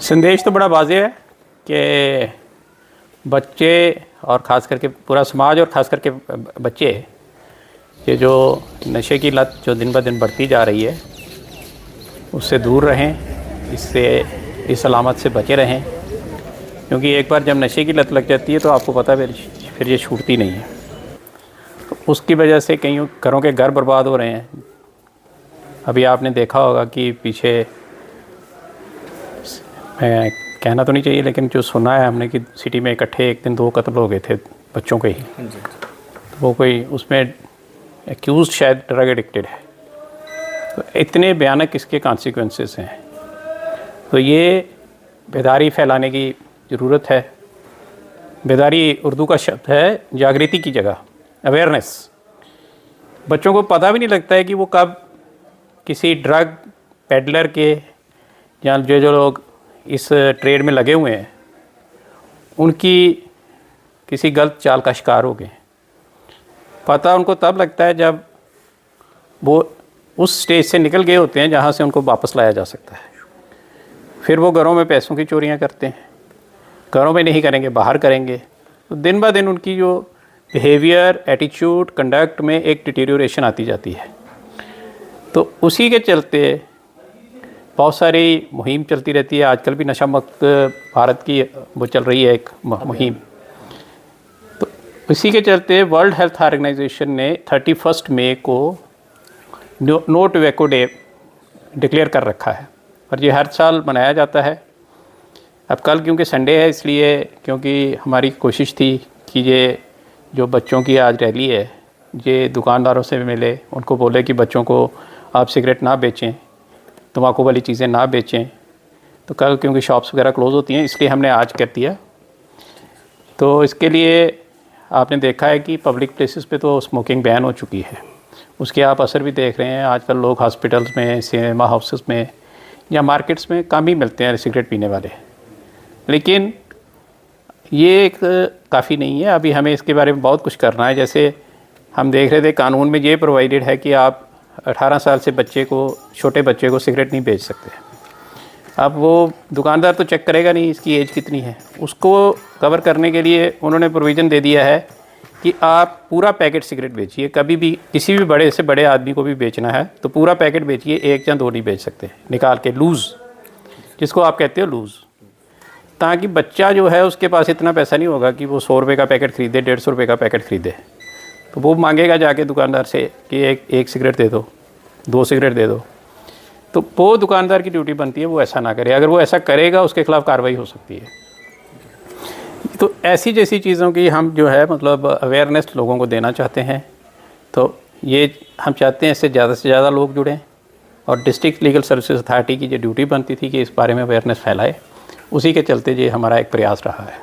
संदेश तो बड़ा वाज़ेह है कि बच्चे और ख़ास करके पूरा समाज और ख़ास करके बच्चे ये जो नशे की लत जो दिन ब दिन बढ़ती जा रही है उससे दूर रहें, इससे इस अलामत से बचे रहें, क्योंकि एक बार जब नशे की लत लग जाती है तो आपको पता है फिर ये छूटती नहीं है। उसकी वजह से कई घरों के घर बर्बाद हो रहे हैं। अभी आपने देखा होगा कि पीछे, मैं कहना तो नहीं चाहिए लेकिन जो सुना है हमने कि सिटी में इकट्ठे एक दिन 2 कत्ल हो गए थे बच्चों के ही। तो वो कोई उसमें एक्यूज़ शायद ड्रग एडिक्टेड है। तो इतने भयानक इसके कॉन्सिक्वेंसेस हैं। तो ये बेदारी फैलाने की ज़रूरत है। बेदारी उर्दू का शब्द है जागृति की जगह, अवेयरनेस। बच्चों को पता भी नहीं लगता है कि वो कब किसी ड्रग पेडलर के या जो लोग इस ट्रेड में लगे हुए हैं उनकी किसी गलत चाल का शिकार हो गए। पता उनको तब लगता है जब वो उस स्टेज से निकल गए होते हैं जहाँ से उनको वापस लाया जा सकता है। फिर वो घरों में पैसों की चोरियाँ करते हैं। घरों में नहीं करेंगे, बाहर करेंगे। तो दिन ब दिन उनकी जो बिहेवियर, एटीट्यूड, कंडक्ट में एक डिटेरियोरेशन आती जाती है। तो उसी के चलते बहुत सारी मुहिम चलती रहती है। आजकल भी नशा मुक्त भारत की वो चल रही है एक मुहिम। तो इसी के चलते वर्ल्ड हेल्थ ऑर्गेनाइजेशन ने 31 मई को नो टोबैको डे डिक्लेयर कर रखा है और ये हर साल मनाया जाता है। अब कल क्योंकि संडे है इसलिए, क्योंकि हमारी कोशिश थी कि ये जो बच्चों की आज रैली है ये दुकानदारों से मिले, उनको बोले कि बच्चों को आप सिगरेट ना बेचें, तम्बाकू वाली चीज़ें ना बेचें। तो कल क्योंकि शॉप्स वगैरह क्लोज़ होती हैं इसलिए हमने आज कर दिया। तो इसके लिए आपने देखा है कि पब्लिक प्लेसेस पे तो स्मोकिंग बैन हो चुकी है। उसके आप असर भी देख रहे हैं। आजकल लोग हॉस्पिटल्स में, सिनेमा हाउसेस में या मार्केट्स में कम ही मिलते हैं सिगरेट पीने वाले। लेकिन ये एक काफ़ी नहीं है। अभी हमें इसके बारे में बहुत कुछ करना है। जैसे हम देख रहे थे कानून में ये प्रोवाइडेड है कि आप 18 साल से छोटे बच्चे को सिगरेट नहीं बेच सकते। अब वो दुकानदार तो चेक करेगा नहीं इसकी एज कितनी है। उसको कवर करने के लिए उन्होंने प्रोविज़न दे दिया है कि आप पूरा पैकेट सिगरेट बेचिए। कभी भी किसी भी बड़े से बड़े आदमी को भी बेचना है तो पूरा पैकेट बेचिए, 1 या 2 नहीं बेच सकते निकाल के, लूज़ जिसको आप कहते हो लूज़। ताकि बच्चा जो है उसके पास इतना पैसा नहीं होगा कि वो 100 रुपये का पैकेट ख़रीदे, 150 रुपये का पैकेट ख़रीदे। तो वो मांगेगा जाके दुकानदार से कि एक सिगरेट दे दो, 2 सिगरेट दे दो। तो वो दुकानदार की ड्यूटी बनती है वो ऐसा ना करे। अगर वो ऐसा करेगा उसके ख़िलाफ़ कार्रवाई हो सकती है। तो ऐसी जैसी चीज़ों की हम जो है मतलब अवेयरनेस लोगों को देना चाहते हैं। तो ये हम चाहते हैं इससे ज़्यादा से ज़्यादा लोग जुड़ें और डिस्ट्रिक्ट लीगल सर्विसेज अथॉरिटी की जो ड्यूटी बनती थी कि इस बारे में अवेयरनेस फैलाए, उसी के चलते ये हमारा एक प्रयास रहा है।